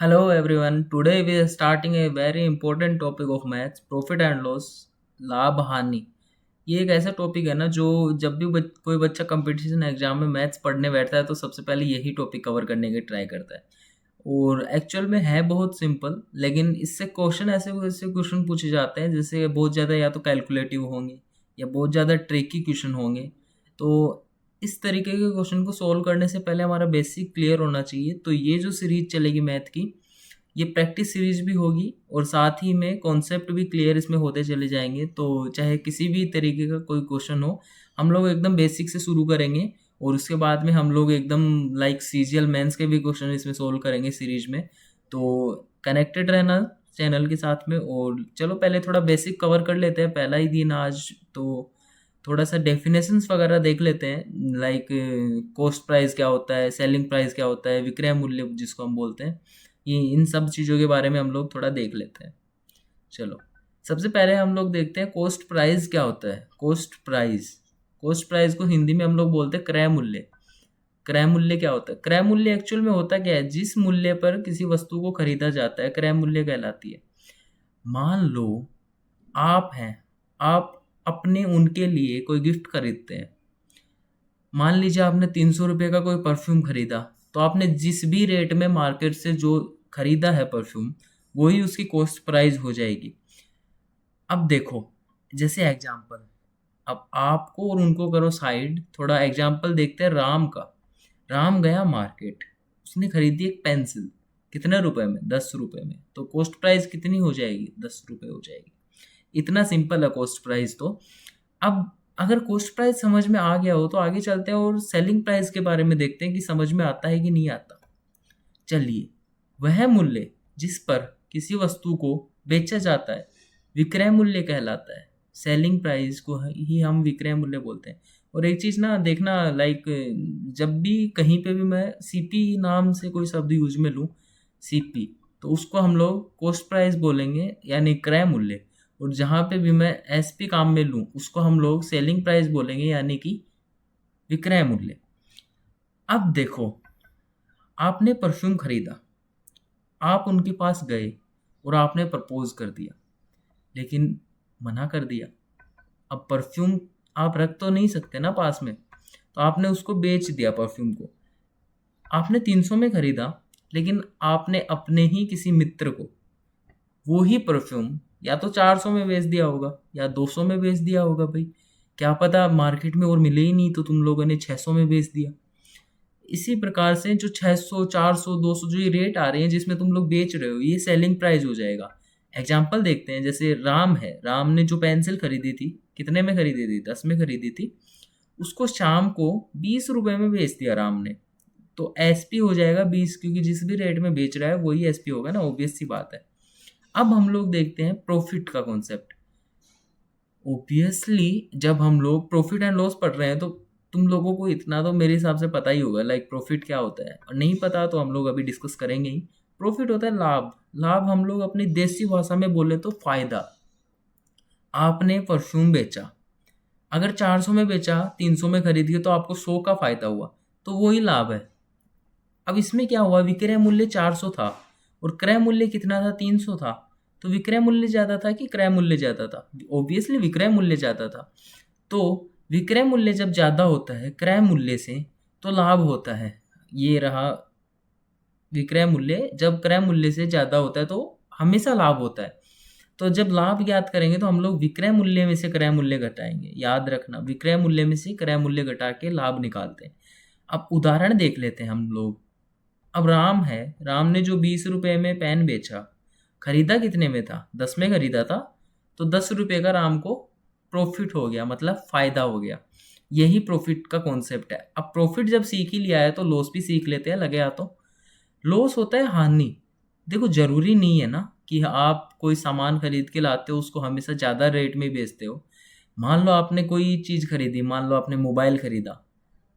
Hello everyone. Today we are starting a very important topic of maths, profit and loss, लाभ हानि। ये एक ऐसा टॉपिक है ना जो जब भी कोई बच्चा कंपटीशन एग्जाम में मैथ्स पढ़ने बैठता है तो सबसे पहले यही टॉपिक कवर करने की ट्राई करता है। और एक्चुअल में है बहुत सिंपल, लेकिन इससे क्वेश्चन ऐसे ऐसे क्वेश्चन पूछे जाते हैं जिससे बहुत ज़्यादा या तो कैलकुलेटिव होंगे या बहुत ज़्यादा ट्रिकी क्वेश्चन होंगे। तो इस तरीके के क्वेश्चन को सोल्व करने से पहले हमारा बेसिक क्लियर होना चाहिए। तो ये जो सीरीज चलेगी मैथ की, ये प्रैक्टिस सीरीज भी होगी और साथ ही में कॉन्सेप्ट भी क्लियर इसमें होते चले जाएंगे। तो चाहे किसी भी तरीके का कोई क्वेश्चन हो, हम लोग एकदम बेसिक से शुरू करेंगे और उसके बाद में हम लोग एकदम लाइक सीजीएल मेंस के भी क्वेश्चन इसमें सोल्व करेंगे सीरीज में। तो कनेक्टेड रहना चैनल के साथ में। और चलो पहले थोड़ा बेसिक कवर कर लेते हैं, पहला ही दिन आज तो थोड़ा सा डेफिनेशंस वगैरह देख लेते हैं। लाइक कॉस्ट प्राइस क्या होता है, सेलिंग प्राइस क्या होता है, विक्रय मूल्य जिसको हम बोलते हैं, ये इन सब चीज़ों के बारे में हम लोग थोड़ा देख लेते हैं। चलो सबसे पहले हम लोग देखते हैं कॉस्ट प्राइस क्या होता है। कॉस्ट प्राइस को हिंदी में हम लोग बोलते हैं क्रय मूल्य। क्रय मूल्य क्या होता है? क्रय मूल्य एक्चुअल में होता क्या है? जिस मूल्य पर किसी वस्तु को खरीदा जाता है क्रय मूल्य कहलाती है। मान लो आप हैं, आप अपने उनके लिए कोई गिफ्ट खरीदते हैं। मान लीजिए आपने 300 रुपये का कोई परफ्यूम खरीदा, तो आपने जिस भी रेट में मार्केट से जो खरीदा है परफ्यूम, वही उसकी कॉस्ट प्राइस हो जाएगी। अब देखो, जैसे एग्जाम्पल, अब आपको और उनको करो साइड, थोड़ा एग्जाम्पल देखते हैं राम का। राम गया मार्केट, उसने खरीदी एक पेंसिल। कितने रुपए में? 10 रुपए में। तो कॉस्ट प्राइस कितनी हो जाएगी? 10 रुपये हो जाएगी। इतना सिंपल है कॉस्ट प्राइस। तो अब अगर कॉस्ट प्राइस समझ में आ गया हो तो आगे चलते हैं और सेलिंग प्राइस के बारे में देखते हैं कि समझ में आता है कि नहीं आता। चलिए, वह मूल्य जिस पर किसी वस्तु को बेचा जाता है विक्रय मूल्य कहलाता है। सेलिंग प्राइस को ही हम विक्रय मूल्य बोलते हैं। और एक चीज़ ना देखना, लाइक जब भी कहीं पे भी मैं सीपी नाम से कोई शब्द यूज में लूँ, सीपी, तो उसको हम लोग कॉस्ट प्राइस बोलेंगे यानी क्रय मूल्य। और जहाँ पे भी मैं एसपी काम में लूँ उसको हम लोग सेलिंग प्राइस बोलेंगे यानी कि विक्रय मूल्य। अब देखो, आपने परफ्यूम खरीदा, आप उनके पास गए और आपने प्रपोज कर दिया, लेकिन मना कर दिया। अब परफ्यूम आप रख तो नहीं सकते ना पास में, तो आपने उसको बेच दिया परफ्यूम को। आपने 300 में खरीदा, लेकिन आपने अपने ही किसी मित्र को वो ही परफ्यूम या तो 400 में बेच दिया होगा या 200 में बेच दिया होगा भाई। क्या पता मार्केट में और मिले ही नहीं तो तुम लोगों ने 600 में बेच दिया। इसी प्रकार से जो 600, 400, 200 जो ये रेट आ रहे हैं जिसमें तुम लोग बेच रहे हो, ये सेलिंग प्राइस हो जाएगा। एग्जाम्पल देखते हैं, जैसे राम है, राम ने जो पेंसिल खरीदी थी, कितने में खरीदी थी? 10 में खरीदी थी। उसको शाम को 20 रुपए में बेच दिया राम ने। तो एसपी हो जाएगा 20, क्योंकि जिस भी रेट में बेच रहा है वही एसपी होगा ना, ऑब्वियस सी बात है। अब हम लोग देखते हैं प्रॉफिट का कॉन्सेप्ट। ऑब्वियसली जब हम लोग प्रॉफिट एंड लॉस पढ़ रहे हैं तो तुम लोगों को इतना तो मेरे हिसाब से पता ही होगा, लाइक प्रॉफिट क्या होता है। और नहीं पता तो हम लोग अभी डिस्कस करेंगे ही। प्रॉफिट होता है लाभ। लाभ हम लोग अपनी देसी भाषा में बोले तो फायदा। आपने परफ्यूम बेचा, अगर 400 में बेचा, 300 में खरीद के, तो आपको 100 का फायदा हुआ, तो वही लाभ है। अब इसमें क्या हुआ, विक्रय मूल्य 400 था और क्रय मूल्य कितना था? 300 था। तो विक्रय मूल्य ज़्यादा था कि क्रय मूल्य ज़्यादा था? ऑब्वियसली विक्रय मूल्य ज़्यादा था। तो विक्रय मूल्य जब ज़्यादा होता है क्रय मूल्य से, तो लाभ होता है। ये रहा विक्रय मूल्य जब क्रय मूल्य से ज़्यादा होता है तो हमेशा लाभ होता है। तो जब लाभ ज्ञात करेंगे तो हम लोग विक्रय मूल्य में से क्रय मूल्य घटाएंगे। याद रखना, विक्रय मूल्य में से क्रय मूल्य घटा के लाभ निकालते हैं। अब उदाहरण देख लेते हैं हम लोग। अब राम है, राम ने जो 20 रुपए में पेन बेचा, खरीदा कितने में था? 10 में खरीदा था। तो 10 रुपए का राम को प्रॉफिट हो गया, मतलब फायदा हो गया। यही प्रॉफिट का कॉन्सेप्ट है। अब प्रॉफिट जब सीख ही लिया है तो लॉस भी सीख लेते हैं, लगे हाथों। लॉस होता है हानि। देखो, जरूरी नहीं है ना कि आप कोई सामान खरीद के लाते हो उसको हमेशा ज़्यादा रेट में बेचते हो। मान लो आपने कोई चीज़ खरीदी, मान लो आपने मोबाइल खरीदा,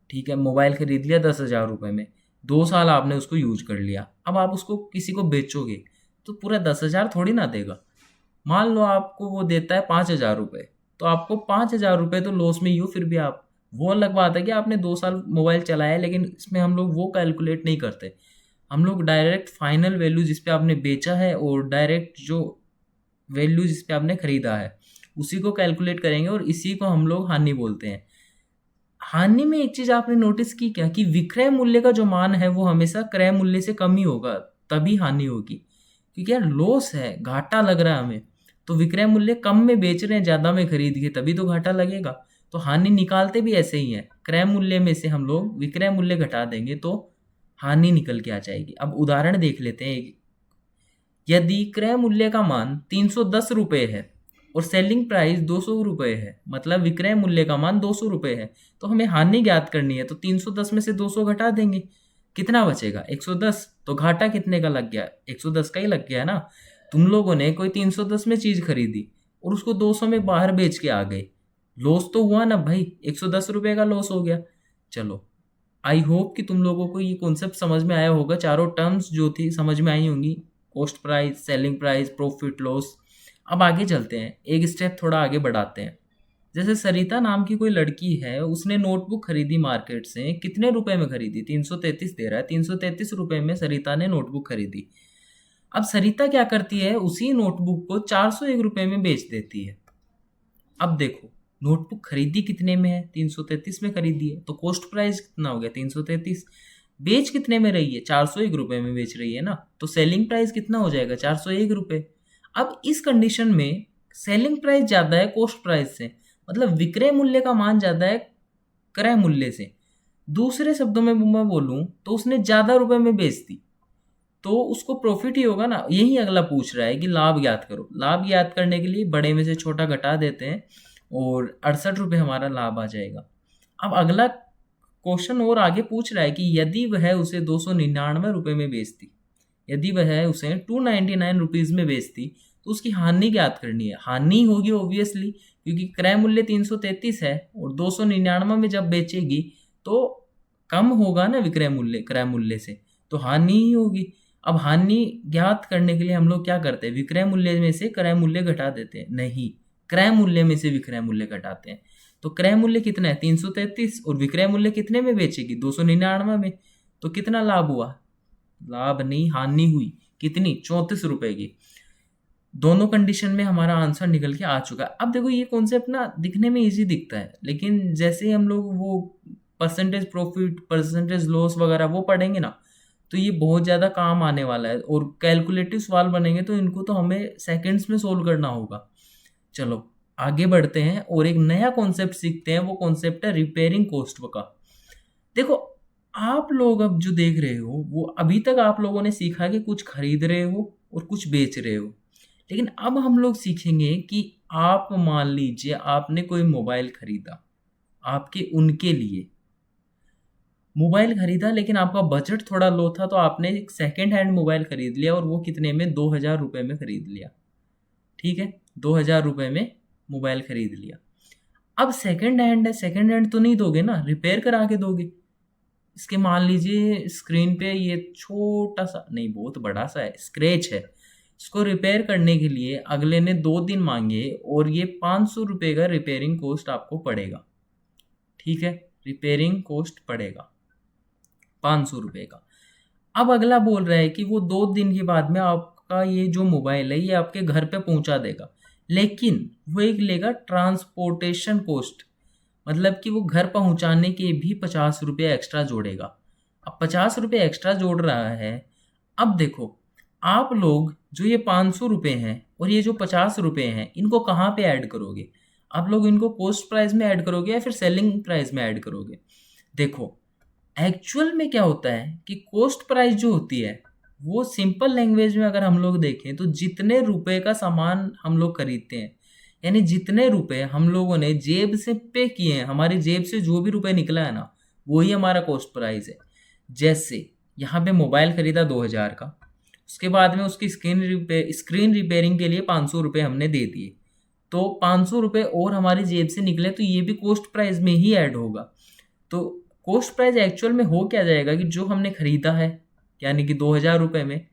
ठीक है, मोबाइल खरीद लिया 10,000 रुपये में। 2 साल आपने उसको यूज कर लिया, अब आप उसको किसी को बेचोगे तो पूरा 10,000 थोड़ी ना देगा। मान लो आपको वो देता है 5,000 रुपये, तो आपको 5,000 रुपये तो लॉस में ही हो फिर भी आप। वो अलग बात है कि आपने 2 साल मोबाइल चलाया, लेकिन इसमें हम लोग वो कैलकुलेट नहीं करते। हम लोग डायरेक्ट फाइनल वैल्यू जिस पे आपने बेचा है और डायरेक्ट जो वैल्यू जिस पे आपने खरीदा है उसी को कैलकुलेट करेंगे और इसी को हम लोग हानि बोलते हैं। हानि में एक चीज आपने नोटिस की क्या कि विक्रय मूल्य का जो मान है वो हमेशा क्रय मूल्य से कम ही होगा, तभी हानि होगी। क्योंकि यार लॉस है, घाटा लग रहा है हमें, तो विक्रय मूल्य कम में बेच रहे हैं ज्यादा में खरीद के, तभी तो घाटा लगेगा। तो हानि निकालते भी ऐसे ही है, क्रय मूल्य में से हम लोग विक्रय मूल्य घटा देंगे तो हानि निकल के आ जाएगी। अब उदाहरण देख लेते हैं। यदि क्रय मूल्य का मान 310 रुपये है और सेलिंग प्राइस 200 रुपये है, मतलब विक्रय मूल्य का मान 200 रुपये है, तो हमें हानि ज्ञात करनी है। तो 310 में से 200 घटा देंगे, कितना बचेगा? 110। तो घाटा कितने का लग गया? 110 का ही लग गया ना। तुम लोगों ने कोई 310 में चीज खरीदी और उसको 200 में बाहर बेच के आ गए, लॉस तो हुआ ना भाई, 110 रुपये का लॉस हो गया। चलो, आई होप कि तुम लोगों को ये कॉन्सेप्ट समझ में आया होगा, चारों टर्म्स जो थी समझ में आई होंगी, cost price, selling price, profit loss. अब आगे चलते हैं, एक स्टेप थोड़ा आगे बढ़ाते हैं। जैसे सरिता नाम की कोई लड़की है, उसने नोटबुक खरीदी मार्केट से, कितने रुपए में खरीदी? 333 दे रहा है, 333 रुपए में सरिता ने नोटबुक खरीदी। अब सरिता क्या करती है, उसी नोटबुक को 401 रुपए में बेच देती है। अब देखो, नोटबुक खरीदी कितने में है? 333 में खरीदी है, तो कॉस्ट प्राइस कितना हो गया? 333। बेच कितने में रही है? 401 रुपए में बेच रही है ना, तो सेलिंग प्राइस कितना हो जाएगा? 401 रुपए। अब इस कंडीशन में सेलिंग प्राइस ज्यादा है कॉस्ट प्राइस से, मतलब विक्रय मूल्य का मान ज्यादा है क्रय मूल्य से। दूसरे शब्दों में मैं बोलूं तो उसने ज्यादा रुपए में बेच दी, तो उसको प्रॉफिट ही होगा ना। यही अगला पूछ रहा है कि लाभ ज्ञात करो। लाभ ज्ञात करने के लिए बड़े में से छोटा घटा देते हैं और 68 रुपये हमारा लाभ आ जाएगा। अब अगला क्वेश्चन और आगे पूछ रहा है कि यदि वह उसे 299 रुपये में बेचती, यदि वह उसे 299 रुपीज़ में बेचती, तो उसकी हानि ज्ञात करनी है। हानि होगी ऑब्वियसली, क्योंकि क्रय मूल्य 333 है और 299 में जब बेचेगी तो कम होगा ना विक्रय मूल्य क्रय मूल्य से, तो हानि ही होगी। अब हानि ज्ञात करने के लिए हम लोग क्या करते हैं? विक्रय मूल्य में से क्रय मूल्य घटा देते हैं। नहीं, क्रय मूल्य में से विक्रय मूल्य घटाते हैं। तो क्रय मूल्य कितना है? 333, और विक्रय मूल्य कितने में बेचेगी? 299 में। तो कितना लाभ हुआ? लाभ नहीं, हानि हुई। कितनी? 34 रुपए की। दोनों कंडीशन में हमारा आंसर निकल के आ चुका है। अब देखो, ये कॉन्सेप्ट ना दिखने में इजी दिखता है, लेकिन जैसे ही हम लोग वो परसेंटेज प्रॉफिट, परसेंटेज लॉस वगैरह वो पढ़ेंगे ना, तो ये बहुत ज़्यादा काम आने वाला है। और कैलकुलेटिव सवाल बनेंगे तो इनको तो हमें सेकंड्स में सोल्व करना होगा। चलो आगे बढ़ते हैं और एक नया कॉन्सेप्ट सीखते हैं। वो कॉन्सेप्ट है रिपेयरिंग कॉस्ट का। देखो, आप लोग अब जो देख रहे हो, वो अभी तक आप लोगों ने सीखा कि कुछ खरीद रहे हो और कुछ बेच रहे हो। लेकिन अब हम लोग सीखेंगे कि आप मान लीजिए आपने कोई मोबाइल खरीदा, आपके उनके लिए मोबाइल खरीदा, लेकिन आपका बजट थोड़ा लो था, तो आपने एक सेकेंड हैंड मोबाइल खरीद लिया और वो कितने में? 2000 रुपये में खरीद लिया। ठीक है, 2000 रुपये में मोबाइल खरीद लिया। अब सेकेंड हैंड है, सेकेंड हैंड तो नहीं दोगे ना, रिपेयर करा के दोगे। इसके मान लीजिए स्क्रीन पे ये छोटा सा नहीं, बहुत बड़ा सा है, स्क्रैच है। इसको रिपेयर करने के लिए अगले ने 2 दिन मांगे और ये 500 रुपये का रिपेयरिंग कॉस्ट आपको पड़ेगा। ठीक है, रिपेयरिंग कॉस्ट पड़ेगा 500 रुपये का। अब अगला बोल रहा है कि वो 2 दिन के बाद में आपका ये जो मोबाइल है ये आपके घर पे पहुंचा देगा, लेकिन वो एक लेगा ट्रांसपोर्टेशन कॉस्ट, मतलब कि वो घर पहुंचाने के भी 50 रुपये एक्स्ट्रा जोड़ेगा। अब 50 रुपये एक्स्ट्रा जोड़ रहा है। अब देखो, आप लोग जो ये 500 रुपये हैं और ये जो 50 रुपये हैं, इनको कहाँ पे ऐड करोगे? आप लोग इनको कॉस्ट प्राइस में ऐड करोगे या फिर सेलिंग प्राइस में ऐड करोगे? देखो, एक्चुअल में क्या होता है कि कॉस्ट प्राइस जो होती है वो सिंपल लैंग्वेज में अगर हम लोग देखें तो जितने रुपए का सामान हम लोग खरीदते हैं, यानी जितने रुपए हम लोगों ने जेब से पे किए हैं, हमारी जेब से जो भी रुपए निकला है ना, वही हमारा कॉस्ट प्राइस है। जैसे यहाँ पे मोबाइल खरीदा 2000 का, उसके बाद में उसकी स्क्रीन रिपेयरिंग के लिए 500 रुपये हमने दे दिए, तो 500 रुपये और हमारी जेब से निकले, तो ये भी कॉस्ट प्राइस में ही ऐड होगा। तो कॉस्ट प्राइस एक्चुअल में हो क्या जाएगा कि जो हमने खरीदा है यानी कि 2000 रुपये में,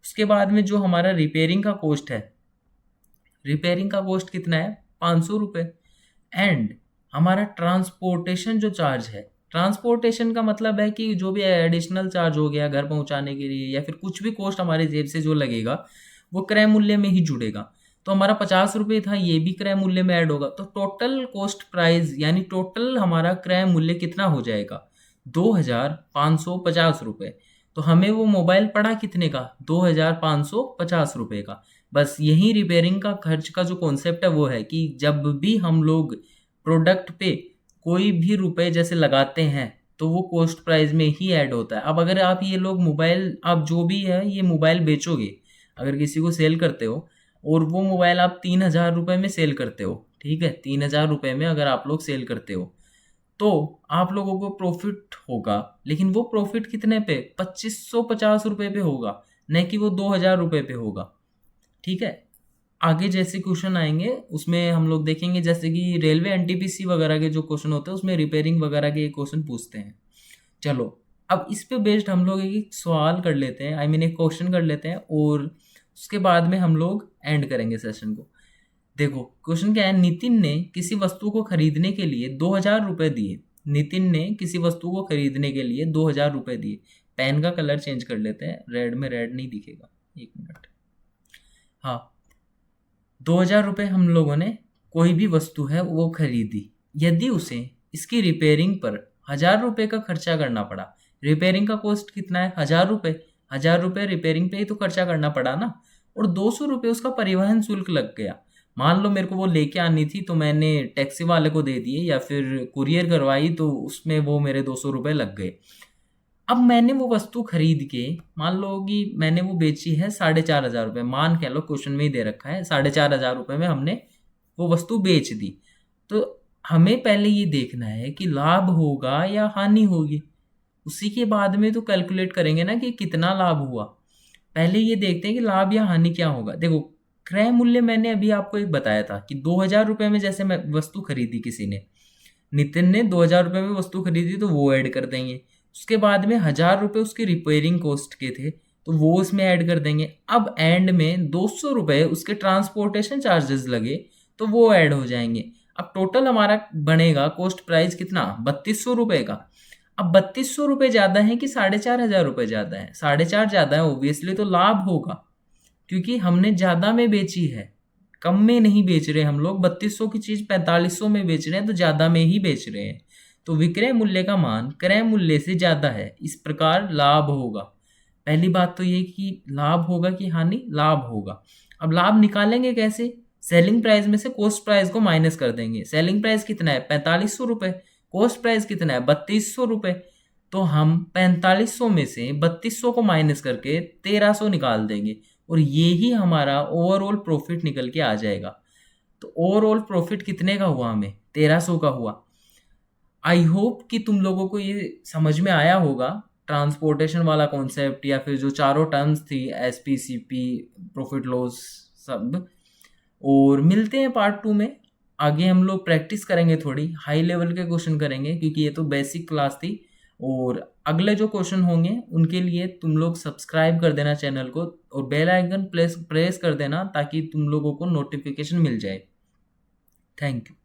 उसके बाद में जो हमारा रिपेयरिंग का कॉस्ट है, रिपेयरिंग का कॉस्ट कितना है? 500 रुपये। एंड हमारा ट्रांसपोर्टेशन जो चार्ज है ट्रांसपोर्टेशन का मतलब है कि जो भी एडिशनल चार्ज हो गया घर पहुंचाने के लिए या फिर कुछ भी कॉस्ट हमारे जेब से जो लगेगा वो क्रय मूल्य में ही जुड़ेगा। तो हमारा 50 रुपये था, ये भी क्रय मूल्य में ऐड होगा, तो टोटल कॉस्ट प्राइस यानी टोटल हमारा क्रय मूल्य कितना हो जाएगा, 2550 रुपये। तो हमें वो मोबाइल पड़ा कितने का, 2550 रुपये का। बस यही रिपेयरिंग का खर्च का जो कॉन्सेप्ट है वो है कि जब भी हम लोग प्रोडक्ट पे कोई भी रुपए जैसे लगाते हैं तो वो कॉस्ट प्राइस में ही ऐड होता है। अब अगर आप ये लोग मोबाइल, आप जो भी है ये मोबाइल बेचोगे, अगर किसी को सेल करते हो और वो मोबाइल आप 3000 रुपये में सेल करते हो, ठीक है, 3000 रुपये में अगर आप लोग सेल करते हो तो आप लोगों को प्रॉफिट होगा, लेकिन वो प्रॉफिट कितने पे, 2550 रुपये पे होगा, न कि वो 2000 रुपये पे होगा। ठीक है, आगे जैसे क्वेश्चन आएंगे उसमें हम लोग देखेंगे, जैसे कि रेलवे एनटीपीसी वगैरह के जो क्वेश्चन होते हैं उसमें रिपेयरिंग वगैरह के क्वेश्चन पूछते हैं। चलो अब इस पे बेस्ड हम लोग एक सवाल कर लेते हैं, आई मीन एक क्वेश्चन कर लेते हैं और उसके बाद में हम लोग एंड करेंगे सेशन को। देखो क्वेश्चन क्या है, नितिन ने किसी वस्तु को खरीदने के लिए 2000 रुपये दिए। नितिन ने किसी वस्तु को खरीदने के लिए 2000 रुपये दिए। पेन का कलर चेंज कर लेते हैं, रेड में रेड नहीं दिखेगा, एक मिनट। हाँ, 2000 रुपये हम लोगों ने कोई भी वस्तु है वो खरीदी। यदि उसे इसकी रिपेयरिंग पर 1000 रुपये का खर्चा करना पड़ा, रिपेयरिंग का कॉस्ट कितना है, 1000 रुपये, 1000 रुपये रिपेयरिंग पे ही तो खर्चा करना पड़ा ना, और 200 रुपये उसका परिवहन शुल्क लग गया। मान लो मेरे को वो लेके आनी थी तो मैंने टैक्सी वाले को दे दिए या फिर कुरियर करवाई तो उसमें वो मेरे 200 रुपये लग गए। अब मैंने वो वस्तु खरीद के, मान लो कि मैंने वो बेची है 4500 रुपये, मान कह लो क्वेश्चन में ही दे रखा है 4500 रुपये में हमने वो वस्तु बेच दी। तो हमें पहले ये देखना है कि लाभ होगा या हानि होगी, उसी के बाद में तो कैलकुलेट करेंगे ना कि कितना लाभ हुआ। पहले ये देखते हैं कि लाभ या हानि क्या होगा। देखो क्रय मूल्य मैंने अभी आपको एक बताया था कि 2000 रुपये में जैसे मैं वस्तु खरीदी, किसी ने, नितिन ने 2000 रुपये में वस्तु खरीदी तो वो ऐड कर देंगे। उसके बाद में 1000 रुपये उसके रिपेयरिंग कॉस्ट के थे तो वो उसमें ऐड कर देंगे। अब एंड में 200 रुपये उसके ट्रांसपोर्टेशन चार्जेस लगे तो वो ऐड हो जाएंगे। अब टोटल हमारा बनेगा कॉस्ट प्राइस कितना, 3200 रुपये का। अब 3200 रुपये ज़्यादा है कि 4500 रुपये ज़्यादा है, 4500 ज़्यादा है, ऑब्वियसली तो लाभ होगा क्योंकि हमने ज़्यादा में बेची है, कम में नहीं बेच रहे हम लोग। 3200 की चीज़ 4500 में बेच रहे हैं तो ज़्यादा में ही बेच रहे हैं, तो विक्रय मूल्य का मान क्रय मूल्य से ज़्यादा है, इस प्रकार लाभ होगा। पहली बात तो ये कि लाभ होगा कि हानि, लाभ होगा। अब लाभ निकालेंगे कैसे, सेलिंग प्राइस में से कॉस्ट प्राइस को माइनस कर देंगे। सेलिंग प्राइस कितना है, 4500 रुपये, कॉस्ट प्राइस कितना है, 3200 रुपये। तो हम 4500 में से 3200 को माइनस करके 1300 निकाल देंगे और ये ही हमारा ओवरऑल प्रॉफिट निकल के आ जाएगा। तो ओवरऑल प्रॉफिट कितने का हुआ, हमें 1300 का हुआ। आई होप कि तुम लोगों को ये समझ में आया होगा, ट्रांसपोर्टेशन वाला कॉन्सेप्ट या फिर जो चारों टर्म्स थी, एसपी, सीपी, प्रॉफिट लॉस सब। और मिलते हैं पार्ट 2 में। आगे हम लोग प्रैक्टिस करेंगे, थोड़ी हाई लेवल के क्वेश्चन करेंगे क्योंकि ये तो बेसिक क्लास थी। और अगले जो क्वेश्चन होंगे उनके लिए तुम लोग सब्सक्राइब कर देना चैनल को और बेल आइकन प्रेस कर देना ताकि तुम लोगों को नोटिफिकेशन मिल जाए। Thank you.